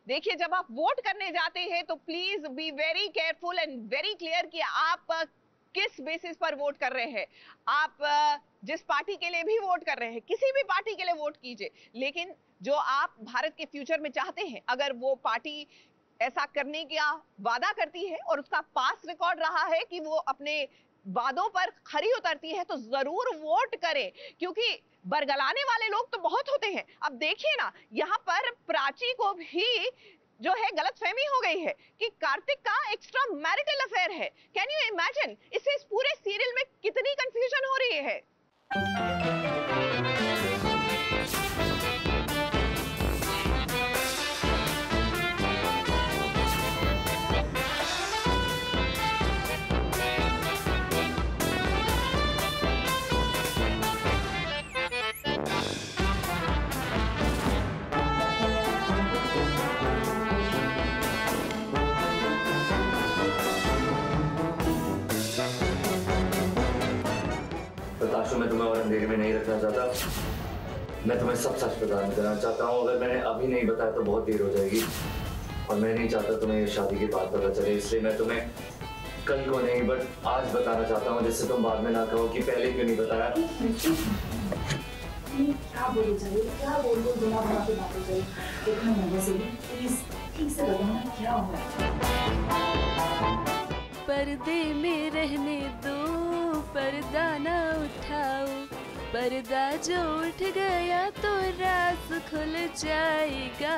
देखिए, जब आप वोट करने जाते हैं तो please be very careful and very clear कि आप किस बेसिस पर वोट कर रहे हैं। आप जिस पार्टी के लिए भी वोट कर रहे हैं, किसी भी पार्टी के लिए वोट कीजिए, लेकिन जो आप भारत के फ्यूचर में चाहते हैं, अगर वो पार्टी ऐसा करने का वादा करती है और उसका पास रिकॉर्ड रहा है कि वो अपने वादों पर खरी उतरती है, तो जरूर वोट करें, क्योंकि बरगलाने वाले लोग तो बहुत होते हैं। अब देखिए ना, यहाँ पर प्राची को भी जो है गलतफहमी हो गई है कि कार्तिक का एक्स्ट्रा मैरिटल अफेयर है। कैन यू इमेजिन, इससे इस पूरे सीरियल में कितनी कंफ्यूजन हो रही है। ताशु, मैं तुम्हें और अंधेरे में नहीं रखना चाहता। मैं तुम्हें सब सच प्रदान करना चाहता हूँ। अगर मैंने अभी नहीं बताया तो बहुत देर हो जाएगी, और मैं नहीं चाहता तुम्हें ये शादी की बात पता चले, इसलिए मैं तुम्हें कल को नहीं बट आज बताना चाहता हूँ, जिससे तुम बाद में ना कहो कि पहले क्यों नहीं बताया। क्या बोले चाहिए, क्या बोल दो, बिना बना के बातें चाहिए। देखना मजा से प्लीज ठीक से बताना क्या हुआ। पर्दे में रहने दो, पर्दा ना उठाओ, पर्दा जो उठ गया तो राज खुल जाएगा।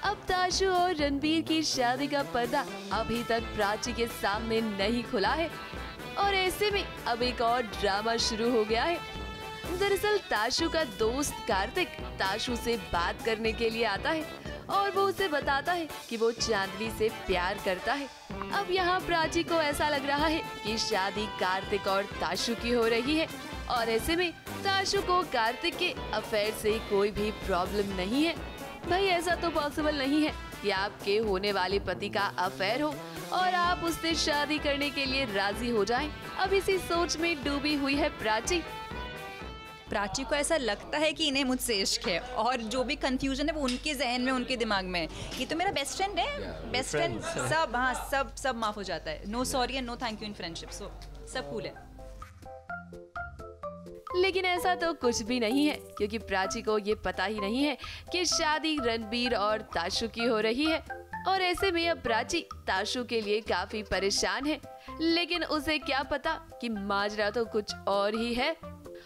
अब ताशु और रणबीर की शादी का पर्दा अभी तक प्राची के सामने नहीं खुला है, और ऐसे में अब एक और ड्रामा शुरू हो गया है। दरअसल ताशु का दोस्त कार्तिक ताशु से बात करने के लिए आता है और वो उसे बताता है कि वो चांदनी से प्यार करता है। अब यहाँ प्राची को ऐसा लग रहा है कि शादी कार्तिक और ताशु की हो रही है, और ऐसे में ताशु को कार्तिक के अफेयर से कोई भी प्रॉब्लम नहीं है। भाई, ऐसा तो पॉसिबल नहीं है कि आपके होने वाले पति का अफेयर हो और आप उससे शादी करने के लिए राजी हो जाएं। अब इसी सोच में डूबी हुई है प्राची। प्राची को ऐसा लगता है कि इन्हें मुझसे इश्क है, और जो भी कंफ्यूजन है वो उनके जहन में, उनके दिमाग में, ये तो मेरा बेस्ट फ्रेंड है, बेस्ट फ्रेंड सब, हाँ सब माफ हो जाता है। No sorry and no thank you in friendship, so सब कूल है। लेकिन ऐसा तो कुछ भी नहीं है, क्योंकि प्राची को ये पता ही नहीं है कि शादी रणबीर और ताशु की हो रही है, और ऐसे में अब प्राची ताशु के लिए काफी परेशान है। लेकिन उसे क्या पता कि माजरा तो कुछ और ही है,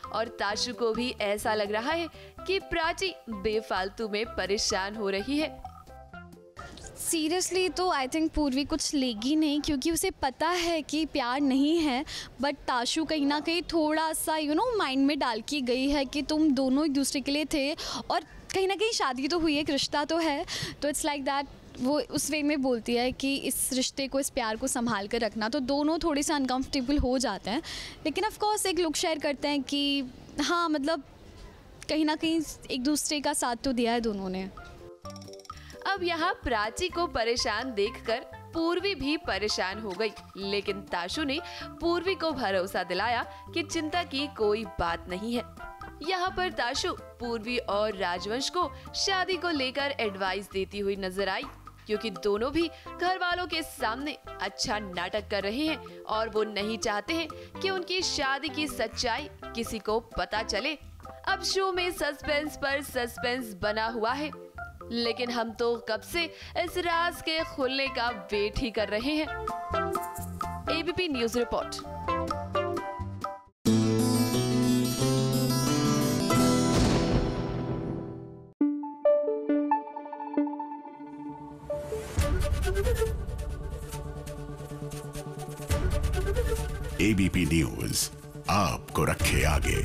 और ताशु को भी ऐसा लग रहा है कि प्राची बेफालतू में परेशान हो रही है। सीरियसली तो आई थिंक पूर्वी कुछ लेगी नहीं, क्योंकि उसे पता है कि प्यार नहीं है, बट ताशु कहीं ना कहीं थोड़ा सा माइंड में डाल की गई है कि तुम दोनों एक दूसरे के लिए थे, और कहीं ना कहीं शादी तो हुई है, एक रिश्ता तो है, तो इट्स लाइक दैट वो उस वे में बोलती है कि इस रिश्ते को, इस प्यार को संभाल कर रखना। तो दोनों थोड़े से अनकंफर्टेबल हो जाते हैं, लेकिन ऑफ कोर्स एक लुक शेयर करते हैं कि हाँ, मतलब कहीं ना कहीं एक दूसरे का साथ तो दिया है दोनों ने। अब यहाँ प्राची को परेशान देखकर पूर्वी भी परेशान हो गई, लेकिन ताशु ने पूर्वी को भरोसा दिलाया कि चिंता की कोई बात नहीं है। यहाँ पर ताशु पूर्वी और राजवंश को शादी को लेकर एडवाइस देती हुई नजर आई, क्योंकि दोनों भी घर वालों के सामने अच्छा नाटक कर रहे हैं, और वो नहीं चाहते हैं कि उनकी शादी की सच्चाई किसी को पता चले। अब शो में सस्पेंस पर सस्पेंस बना हुआ है, लेकिन हम तो कब से इस राज के खुलने का वेट ही कर रहे हैं। ABP news report. ABP news आपको रखे आगे।